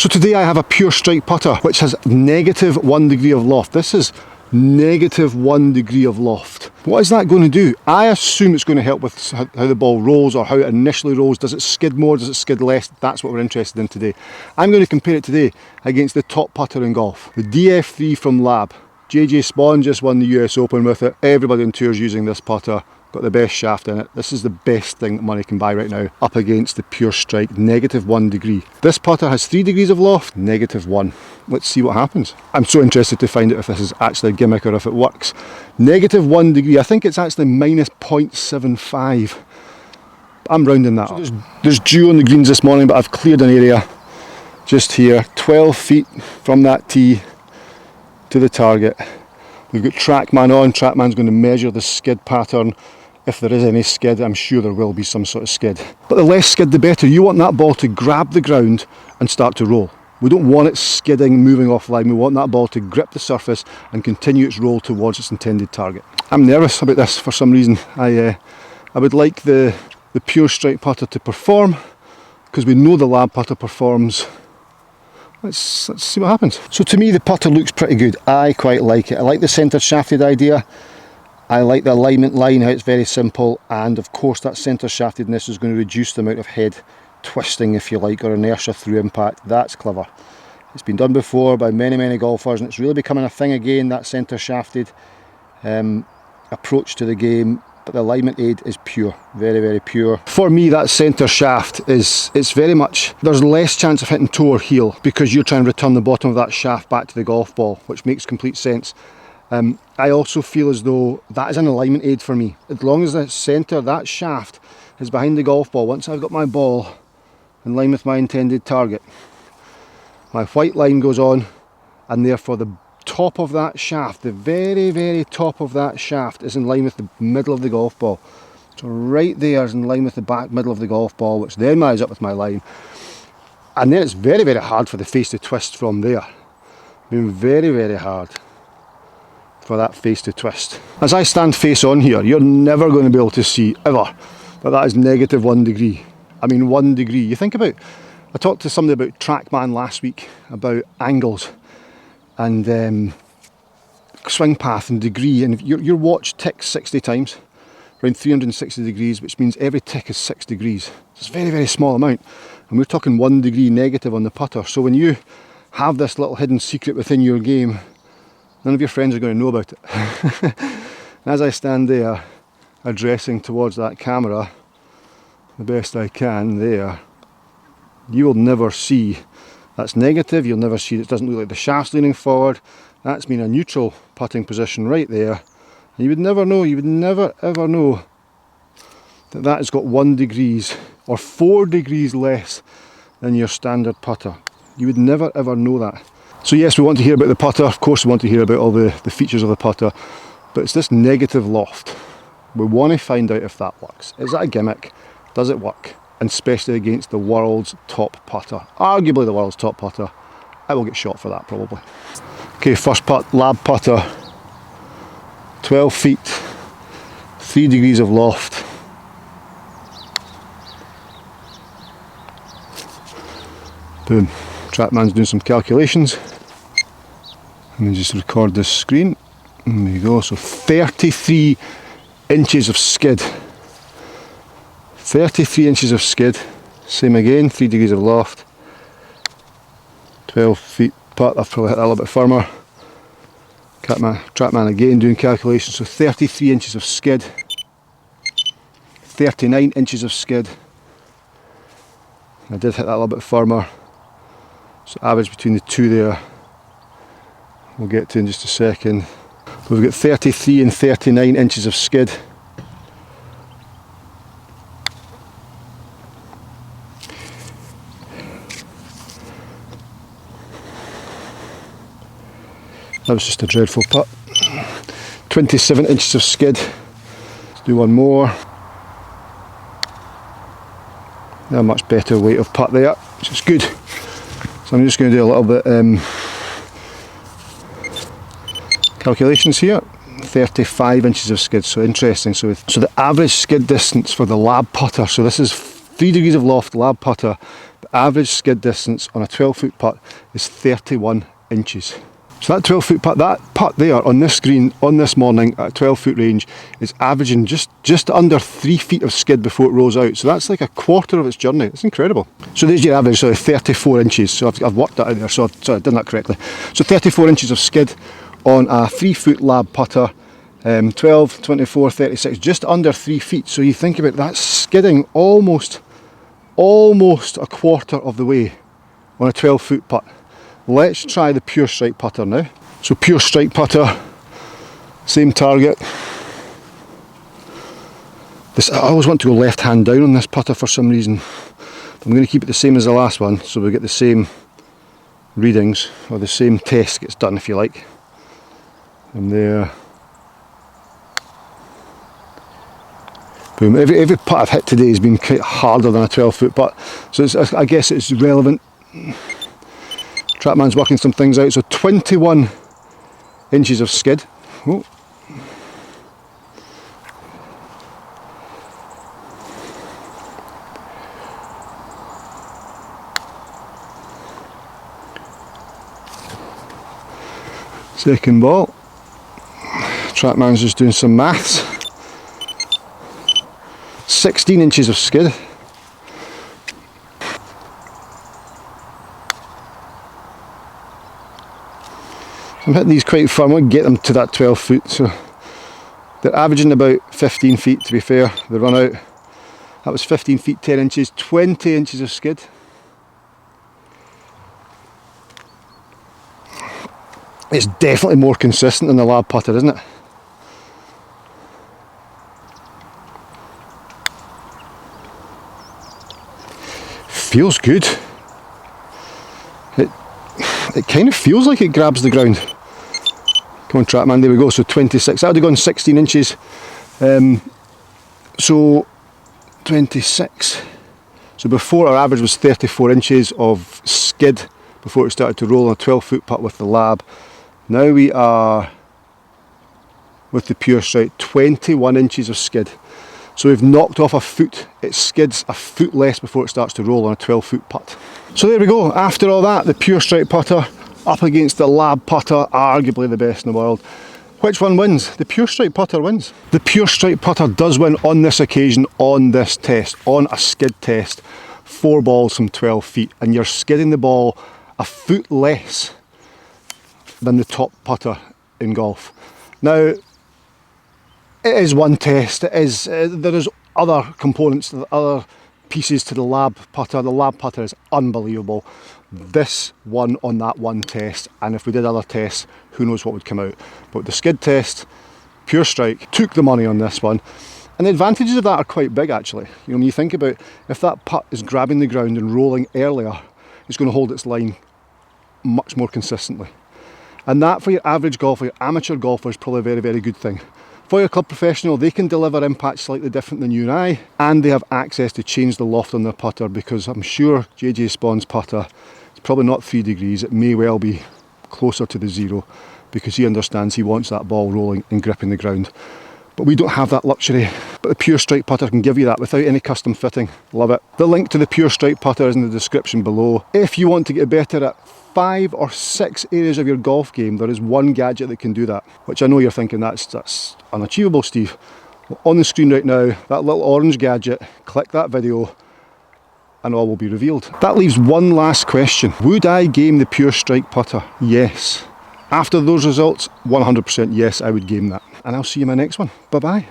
So today I have a pure strike putter which has -1 degree of loft. This is -1 degree of loft. What is that going to do? I assume it's going to help with how the ball rolls, or how it initially rolls. Does it skid more? Does it skid less? That's what we're interested in today. I'm going to compare it today against the top putter in golf, the DF3 from LAB. JJ Spawn just won the US Open with it. Everybody on tour is using this putter. Got the best shaft in it. This is the best thing that money can buy right now, up against the pure strike, -1 degree. This putter has 3 degrees of loft, -1. Let's see what happens. I'm so interested to find out if this is actually a gimmick or if it works. -1 degree, I think it's actually -0.75. I'm rounding that up. There's dew on the greens this morning, but I've cleared an area just here, 12 feet from that tee to the target. We've got TrackMan on. TrackMan's going to measure the skid pattern. If there is any skid, I'm sure there will be some sort of skid. But the less skid the better. You want that ball to grab the ground and start to roll. We don't want it skidding, moving offline. We want that ball to grip the surface and continue its roll towards its intended target. I'm nervous about this for some reason. I would like the pure strike putter to perform, because we know the LAB putter performs. Let's see what happens. So to me the putter looks pretty good. I quite like it. I like the centre shafted idea. I like the alignment line, how it's very simple, and of course that centre shaftedness is going to reduce the amount of head twisting, if you like, or inertia through impact. That's clever. It's been done before by many golfers, and it's really becoming a thing again, that centre shafted approach to the game. But the alignment aid is pure, very pure. For me, that centre shaft it's very much, there's less chance of hitting toe or heel, because you're trying to return the bottom of that shaft back to the golf ball, which makes complete sense. I also feel as though that is an alignment aid for me. As long as the centre, that shaft, is behind the golf ball, once I've got my ball in line with my intended target, my white line goes on, and therefore the top of that shaft, the very top of that shaft, is in line with the middle of the golf ball. So right there is in line with the back middle of the golf ball, which then marries up with my line. And then it's very hard for the face to twist from there. I mean, very hard for that face to twist. As I stand face on here, you're never going to be able to see, ever, that is -1 degree. I mean, 1 degree. You think about, I talked to somebody about TrackMan last week, about angles and swing path and degree, and if your watch ticks 60 times, around 360 degrees, which means every tick is 6 degrees. It's a very small amount, and we're talking 1 degree negative on the putter. So when you have this little hidden secret within your game, none of your friends are going to know about it. As I stand there addressing towards that camera the best I can there, you will never see that's negative. You'll never see, it doesn't look like the shaft's leaning forward. That's been a neutral putting position right there. And you would never know, you would never ever know that that has got 1 degrees or 4 degrees less than your standard putter. You would never ever know that. So yes, we want to hear about the putter. Of course we want to hear about all the features of the putter, but it's this negative loft. We want to find out if that works. Is that a gimmick? Does it work? And especially against the world's top putter, arguably the world's top putter. I will get shot for that probably. Okay, first putt, LAB putter, 12 feet, 3 degrees of loft. Boom. TrackMan's doing some calculations. Let me just record this screen. There you go. So 33 inches of skid. 33 inches of skid. Same again, 3 degrees of loft. 12 feet putt, I've probably hit that a little bit firmer. TrackMan again doing calculations, so 33 inches of skid. 39 inches of skid. I did hit that a little bit firmer. So average between the two there, we'll get to in just a second. We've got 33 and 39 inches of skid. That was just a dreadful putt. 27 inches of skid. Let's do one more. A much better weight of putt there, which is good. So I'm just going to do a little bit calculations here. 35 inches of skid, so interesting. So the average skid distance for the LAB putter, so this is 3 degrees of loft LAB putter, the average skid distance on a 12-foot putt is 31 inches. So that 12-foot putt, that putt there on this green, on this morning at a 12-foot range, is averaging just under 3 feet of skid before it rolls out. So that's like a quarter of its journey. It's incredible. So there's your average, so 34 inches. So I've worked that out there, so I've done that correctly. So 34 inches of skid on a 3-foot lab putter, 12, 24, 36, just under 3 feet. So you think about that, skidding almost a quarter of the way on a 12-foot putt. Let's try the pure strike putter now. So pure strike putter, same target. I always want to go left hand down on this putter for some reason. I'm going to keep it the same as the last one, so we get the same readings, or the same test gets done if you like. And there. Boom. Every putt I've hit today has been quite harder than a 12-foot putt. So I guess it's relevant. Trackman's working some things out. So 21 inches of skid. Oh. Second ball. Trackman's just doing some maths. 16 inches of skid. I'm hitting these quite firm. I want to get them to that 12 foot. So they're averaging about 15 feet to be fair. They run out. That was 15 feet 10 inches, 20 inches of skid. It's definitely more consistent than the lab putter, isn't it? Feels good. It kind of feels like it grabs the ground. Come on, Trackman, there we go. So 26. That would have gone 16 inches. So 26. So before, our average was 34 inches of skid before it started to roll on a 12-foot putt with the lab. Now we are, with the pure strike, 21 inches of skid. So we've knocked off a foot. It skids a foot less before it starts to roll on a 12-foot putt. So there we go. After all that, the pure strike putter up against the lab putter, arguably the best in the world. Which one wins? The pure strike putter wins. The pure strike putter does win on this occasion, on this test, on a skid test. 4 balls from 12 feet, and you're skidding the ball a foot less than the top putter in golf. Now, it is one test. It is. There is other components, other pieces to the lab putter. The lab putter is unbelievable. This won on that one test, and if we did other tests, who knows what would come out. But the skid test, pure strike, took the money on this one. And the advantages of that are quite big actually. You know, when you think about if that putt is grabbing the ground and rolling earlier, it's going to hold its line much more consistently. And that for your average golfer, your amateur golfer, is probably a very, very good thing. For your club professional, they can deliver impacts slightly different than you and I, and they have access to change the loft on their putter, because I'm sure JJ Spawn's putter is probably not 3 degrees, it may well be closer to the 0, because he understands he wants that ball rolling and gripping the ground. But we don't have that luxury. But the pure strike putter can give you that without any custom fitting. Love it. The link to the pure strike putter is in the description below. If you want to get better at 5 or 6 areas of your golf game, there is one gadget that can do that, which I know you're thinking that's unachievable, Steve. Well, on the screen right now, that little orange gadget, click that video and all will be revealed. That leaves one last question. Would I game the pure strike putter? Yes. After those results, 100% yes, I would game that. And I'll see you in my next one. Bye bye.